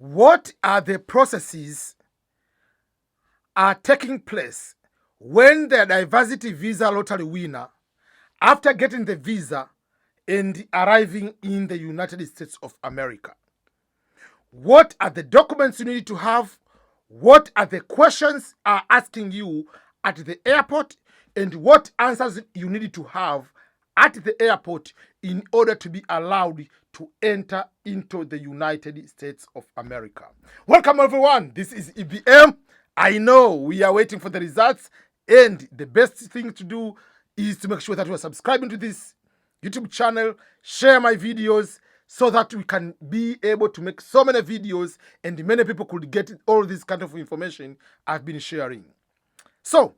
what are the processes are taking place when the diversity visa lottery winner, after getting the visa and arriving in the United States of America. What are the documents you need to have? What are the questions are asking you at the airport? And what answers you need to have at the airport in order to be allowed to enter into the United States of America. Welcome everyone, this is EBM. I know we are waiting for the results, and the best thing to do is to make sure that you are subscribing to this YouTube channel, share my videos so that we can be able to make so many videos and many people could get all this kind of information I've been sharing. So,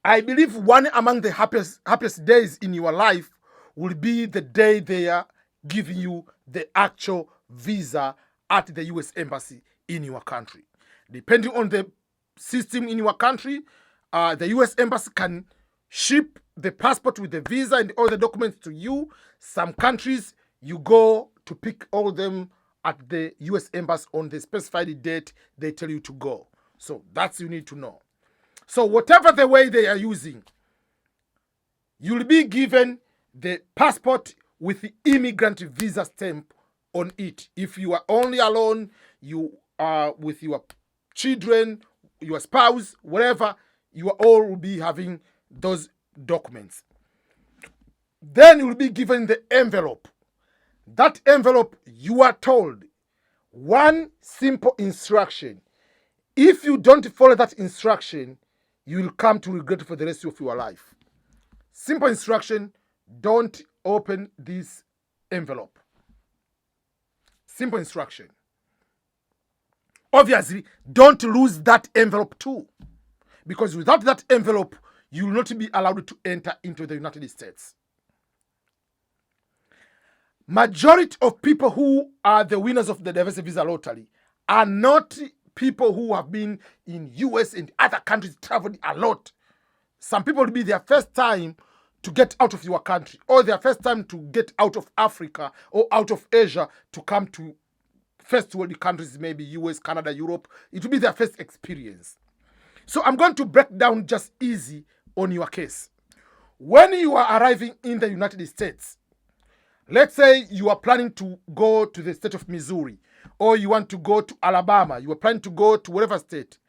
I believe one among the happiest days in your life will be the day they are giving you the actual visa at the US Embassy in your country. Depending on the system in your country, the US Embassy can ship the passport with the visa and all the documents to you. Some countries, you go to pick all them at the US Embassy on the specified date they tell you to go. So that's you need to know. So whatever the way they are using, you'll be given the passport with the immigrant visa stamp on it. If you are only alone, you are with your children, your spouse, whatever, you all will be having those documents. Then you will be given the envelope. That envelope, you are told one simple instruction. If you don't follow that instruction, you will come to regret for the rest of your life. Simple instruction, don't open this envelope. Simple instruction. Obviously, don't lose that envelope too. Because without that envelope, you will not be allowed to enter into the United States. Majority of people who are the winners of the diversity visa lottery are not people who have been in US and other countries, traveled a lot. Some people will be their first time to get out of your country, or their first time to get out of Africa or out of Asia to come to first world countries, maybe US, Canada, Europe. It will be their first experience. So I'm going to break down just easy on your case. When you are arriving in the United States, let's say you are planning to go to the state of Missouri, or you want to go to Alabama, you are planning to go to whatever state.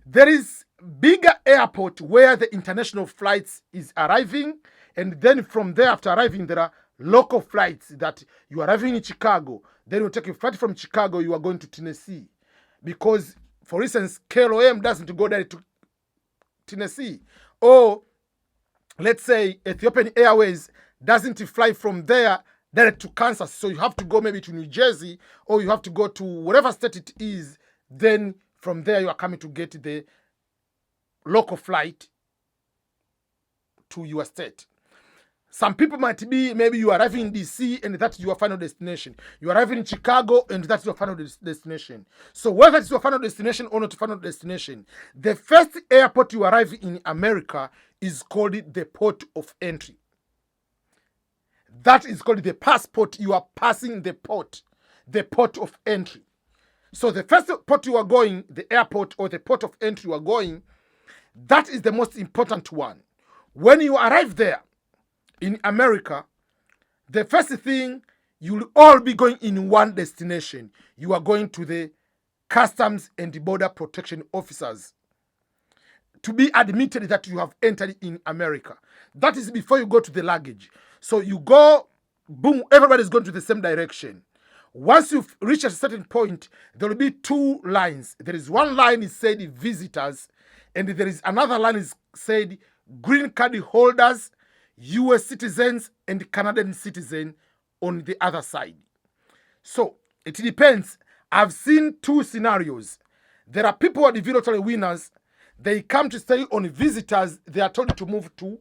There is bigger airport where the international flights is arriving, and then from there, after arriving, there are local flights that you are arriving in Chicago. Then you take a flight from Chicago, you are going to Tennessee. Because, for instance, KLOM doesn't go there to Tennessee. Or, let's say, Ethiopian Airways doesn't fly from there direct to Kansas. So you have to go maybe to New Jersey, or you have to go to whatever state it is. Then from there, you are coming to get the local flight to your state. Some people might be, maybe you are arriving in DC and that's your final destination. You are arriving in Chicago and that's your final destination. So whether it's your final destination or not final destination, the first airport you arrive in America is called the port of entry. That is called the passport. You are passing the port of entry. So the first port you are going, the airport or the port of entry you are going, that is the most important one. When you arrive there in America, the first thing, you will all be going in one destination. You are going to the Customs and Border Protection officers to be admitted that you have entered in America. That is before you go to the luggage. So you go, boom, everybody's going to the same direction. Once you've reached a certain point, there will be two lines. There is one line is said visitors, and there is another line is said green card holders, US citizens, and Canadian citizen on the other side. So it depends. I've seen two scenarios. There are people who are the lottery winners. They come to stay on visitors. They are told to move to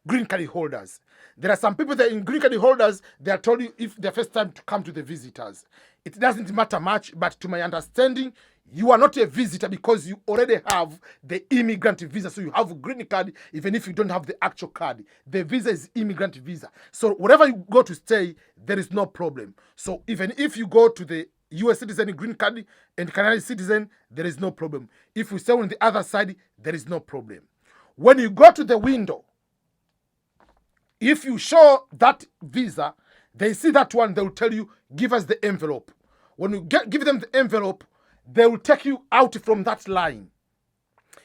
green card holders. There are some people that in green card holders, they are told you if their first time to come to the visitors. It doesn't matter much, but to my understanding, you are not a visitor because you already have the immigrant visa. So you have a green card even if you don't have the actual card. The visa is immigrant visa. So wherever you go to stay, there is no problem. So even if you go to the US citizen, green card, and Canadian citizen, there is no problem. If you stay on the other side, there is no problem. When you go to the window, if you show that visa, they see that one, they will tell you, give us the envelope. When you give them the envelope, they will take you out from that line.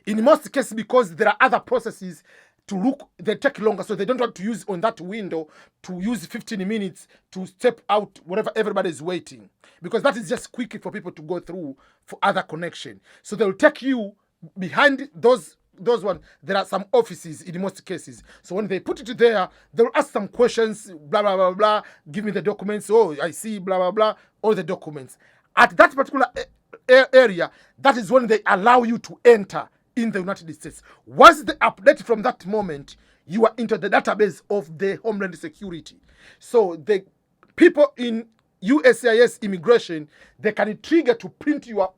In most cases, because there are other processes to look, they take longer, so they don't want to use on that window to use 15 minutes to step out wherever everybody is waiting, because that is just quick for people to go through for other connection. So they will take you behind those ones. There are some offices in most cases. So when they put it there, they will ask some questions, blah blah blah blah. Give me the documents. Oh, I see, blah blah blah. All the documents. At that particular area, that is when they allow you to enter in the United States. Once they update from that moment, you are into the database of the Homeland Security. So the people in USCIS immigration, they can trigger to print your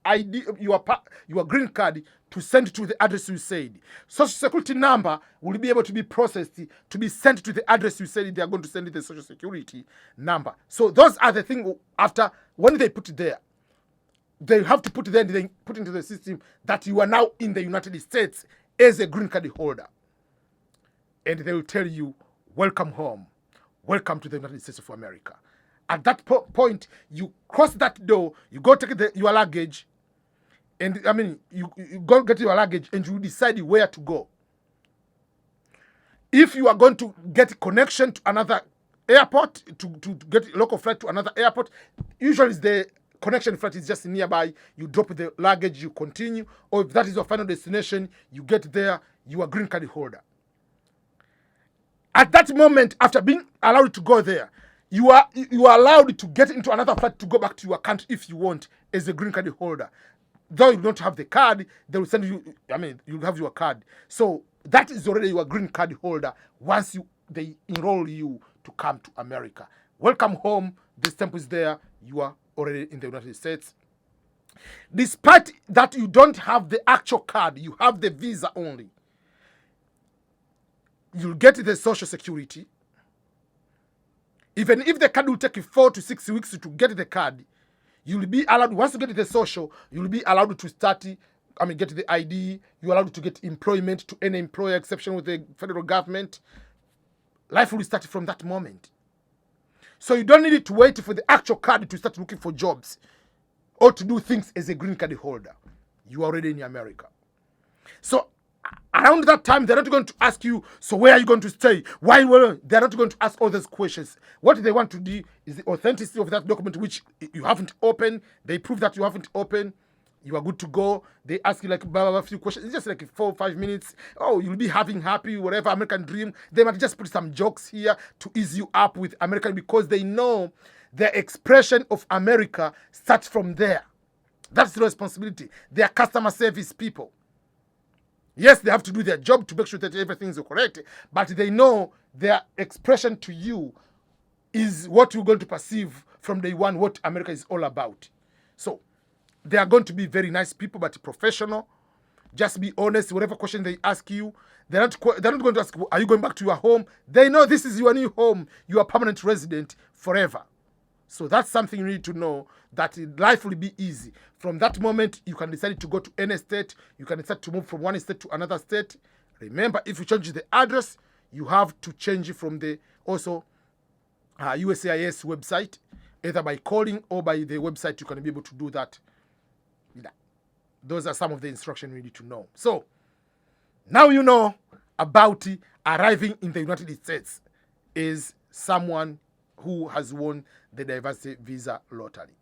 ID, your green card, to send to the address you said. Social security number will be able to be processed to be sent to the address you said they are going to send the social security number. So those are the things after when they put it there. They have to put it there and they put into the system that you are now in the United States as a green card holder. And they will tell you, welcome home. Welcome to the United States of America. At that point, you cross that door, you go take your luggage, and you go get your luggage and you decide where to go. If you are going to get a connection to another airport, to get a local flight to another airport, usually the connection flight is just nearby. You drop the luggage, you continue. Or if that is your final destination, you get there, you are green card holder. At that moment, after being allowed to go there, you are allowed to get into another flight to go back to your country if you want as a green card holder. Though you don't have the card, they will send you, you'll have your card. So that is already your green card holder once they enroll you to come to America. Welcome home. The stamp is there. You are already in the United States. Despite that you don't have the actual card, you have the visa only. You'll get the social security. Even if the card will take you 4 to 6 weeks to get the card, you'll be allowed, once you get the social, you'll be allowed to start, get the ID, you're allowed to get employment to any employer exception with the federal government. Life will start from that moment. So you don't need to wait for the actual card to start looking for jobs or to do things as a green card holder. You are already in America. So around that time, they're not going to ask you, so where are you going to stay? Why? Well, they're not going to ask all those questions. What they want to do is the authenticity of that document, which you haven't opened. They prove that you haven't opened. You are good to go. They ask you a few questions. It's just like 4 or 5 minutes. Oh, you'll be having happy, whatever, American dream. They might just put some jokes here to ease you up with American, because they know the expression of America starts from there. That's the responsibility. They are customer service people. Yes, they have to do their job to make sure that everything is correct, but they know their expression to you is what you're going to perceive from day one, what America is all about. So they are going to be very nice people, but professional. Just be honest. Whatever question they ask you, they're not going to ask, are you going back to your home? They know this is your new home. You are permanent resident forever. So that's something you need to know, that life will be easy. From that moment, you can decide to go to any state. You can decide to move from one state to another state. Remember, if you change the address, you have to change it from the also USCIS website, either by calling or by the website. You can be able to do that. Those are some of the instructions we need to know. So now you know about arriving in the United States as someone who has won the diversity visa lottery.